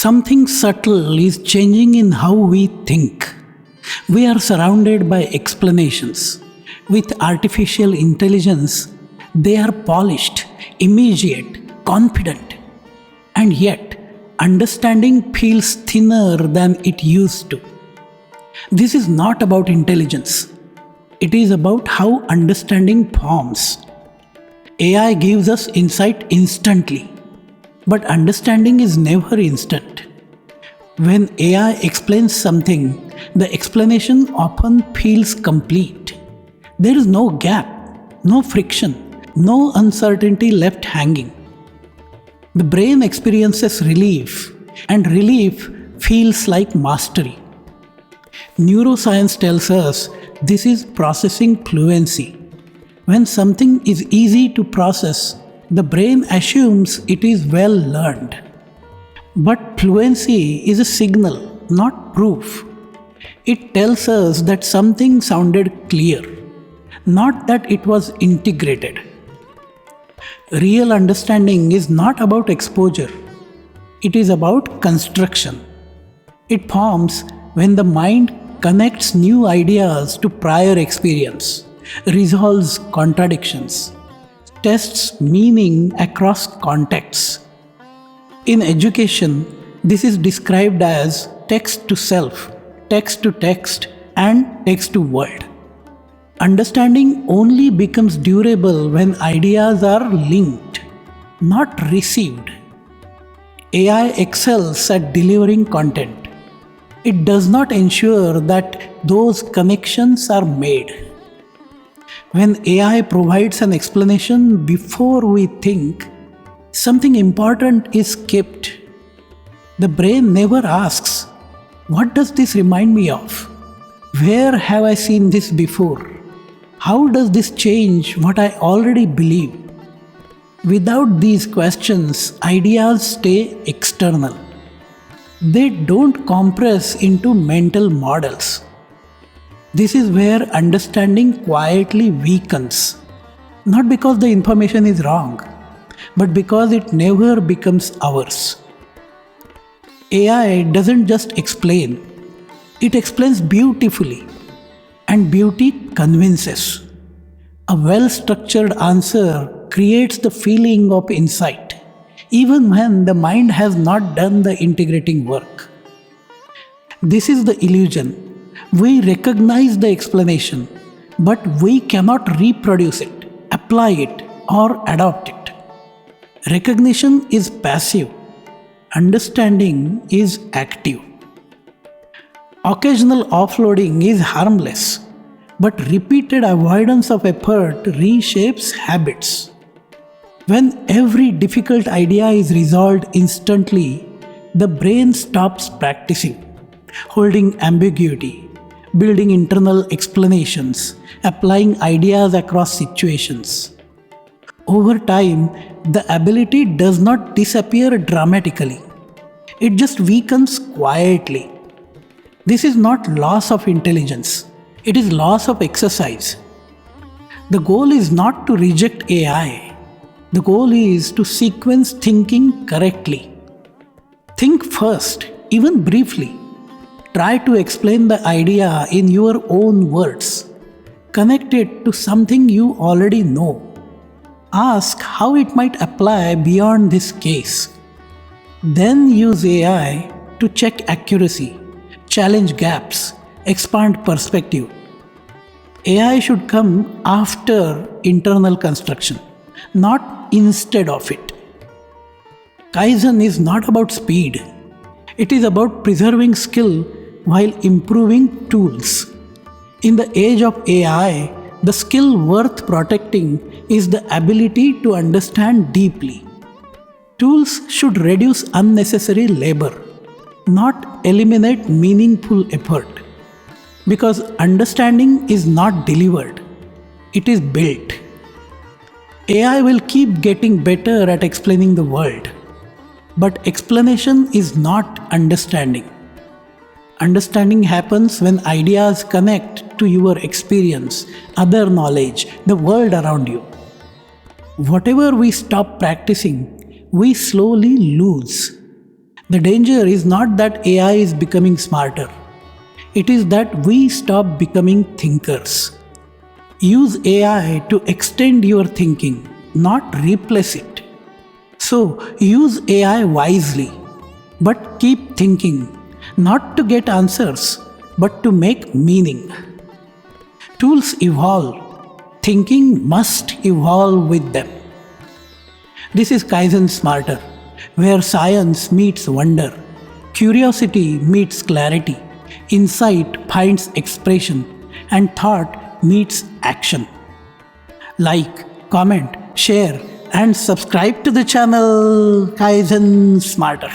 Something subtle is changing in how we think. We are surrounded by explanations. With artificial intelligence, they are polished, immediate, confident. And yet, understanding feels thinner than it used to. This is not about intelligence. It is about how understanding forms. AI gives us insight instantly, but understanding is never instant. When AI explains something, the explanation often feels complete. There is no gap, no friction, no uncertainty left hanging. The brain experiences relief, and relief feels like mastery. Neuroscience tells us this is processing fluency. When something is easy to process, the brain assumes it is well learned. But fluency is a signal, not proof. It tells us that something sounded clear, not that it was integrated. Real understanding is not about exposure, it is about construction. It forms when the mind connects new ideas to prior experience, resolves contradictions, tests meaning across contexts. In education, this is described as text to self, text to text, and text to world. Understanding only becomes durable when ideas are linked, not received. AI excels at delivering content. It does not ensure that those connections are made. When AI provides an explanation before we think, something important is skipped. The brain never asks, "What does this remind me of? Where have I seen this before? How does this change what I already believe?" Without these questions, ideas stay external. They don't compress into mental models. This is where understanding quietly weakens, not because the information is wrong, but because it never becomes ours. AI doesn't just explain, it explains beautifully, and beauty convinces. A well-structured answer creates the feeling of insight, even when the mind has not done the integrating work. This is the illusion. We recognize the explanation, but we cannot reproduce it, apply it, or adopt it. Recognition is passive, understanding is active. Occasional offloading is harmless, but repeated avoidance of effort reshapes habits. When every difficult idea is resolved instantly, the brain stops practicing, holding ambiguity, building internal explanations, applying ideas across situations. Over time, the ability does not disappear dramatically. It just weakens quietly. This is not loss of intelligence, it is loss of exercise. The goal is not to reject AI. The goal is to sequence thinking correctly. Think first, even briefly. Try to explain the idea in your own words. Connect it to something you already know. Ask how it might apply beyond this case. Then use AI to check accuracy, challenge gaps, expand perspective. AI should come after internal construction, not instead of it. Kaizen is not about speed. It is about preserving skill while improving tools. In the age of AI, the skill worth protecting is the ability to understand deeply. Tools should reduce unnecessary labor, not eliminate meaningful effort. Because understanding is not delivered, it is built. AI will keep getting better at explaining the world, but explanation is not understanding. Understanding happens when ideas connect to your experience, other knowledge, the world around you. Whatever we stop practicing, we slowly lose. The danger is not that AI is becoming smarter, it is that we stop becoming thinkers. Use AI to extend your thinking, not replace it. So, use AI wisely, but keep thinking, not to get answers, but to make meaning. Tools evolve, thinking must evolve with them. This is Kaizen Smarter, where science meets wonder, curiosity meets clarity, insight finds expression, and thought meets action. Like, comment, share, and subscribe to the channel Kaizen Smarter.